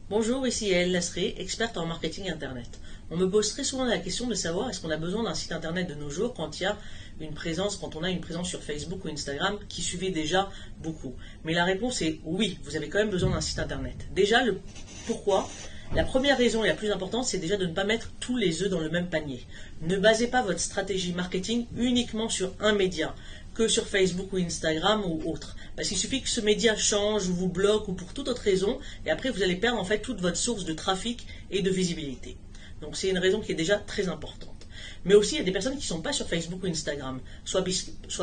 Bonjour, ici Yael Lasré, experte en marketing internet. On me pose très souvent la question de savoir est-ce qu'on a besoin d'un site internet de nos jours quand on a une présence sur Facebook ou Instagram qui suivait déjà beaucoup. Mais la réponse est oui, vous avez quand même besoin d'un site internet. Déjà, le pourquoi? La première raison et la plus importante, c'est déjà de ne pas mettre tous les œufs dans le même panier. Ne basez pas votre stratégie marketing uniquement sur un média, que sur Facebook ou Instagram ou autre. Parce qu'il suffit que ce média change ou vous bloque ou pour toute autre raison, et après vous allez perdre en fait toute votre source de trafic et de visibilité. Donc c'est une raison qui est déjà très importante. Mais aussi, il y a des personnes qui ne sont pas sur Facebook ou Instagram, soit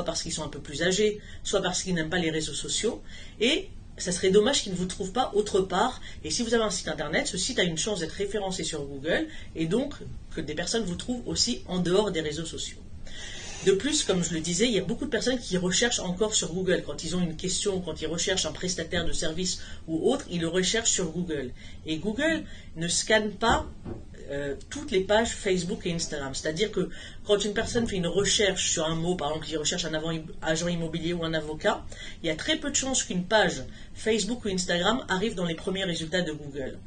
parce qu'ils sont un peu plus âgés, soit parce qu'ils n'aiment pas les réseaux sociaux, et ça serait dommage qu'ils ne vous trouvent pas autre part. Et si vous avez un site internet, ce site a une chance d'être référencé sur Google, et donc que des personnes vous trouvent aussi en dehors des réseaux sociaux. De plus, comme je le disais, il y a beaucoup de personnes qui recherchent encore sur Google. Quand ils ont une question, quand ils recherchent un prestataire de service ou autre, ils le recherchent sur Google. Et Google ne scanne pas toutes les pages Facebook et Instagram. C'est-à-dire que quand une personne fait une recherche sur un mot, par exemple, il recherche un agent immobilier ou un avocat, il y a très peu de chances qu'une page Facebook ou Instagram arrive dans les premiers résultats de Google.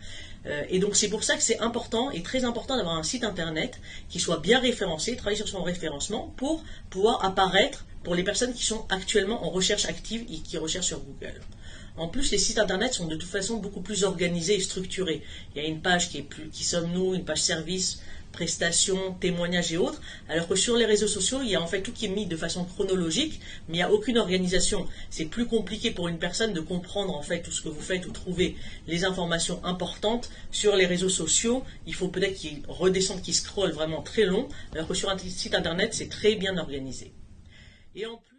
Et donc c'est pour ça que c'est important et très important d'avoir un site internet qui soit bien référencé, travailler sur son référencement pour pouvoir apparaître pour les personnes qui sont actuellement en recherche active et qui recherchent sur Google. En plus, les sites internet sont de toute façon beaucoup plus organisés et structurés. Il y a une page qui sommes-nous, une page service, prestations, témoignages et autres, alors que sur les réseaux sociaux, il y a en fait tout qui est mis de façon chronologique, mais il n'y a aucune organisation. C'est plus compliqué pour une personne de comprendre en fait tout ce que vous faites ou trouver les informations importantes. Sur les réseaux sociaux, il faut peut-être qu'ils redescendent, qu'ils scrollent vraiment très long, alors que sur un site internet, c'est très bien organisé. Et en plus,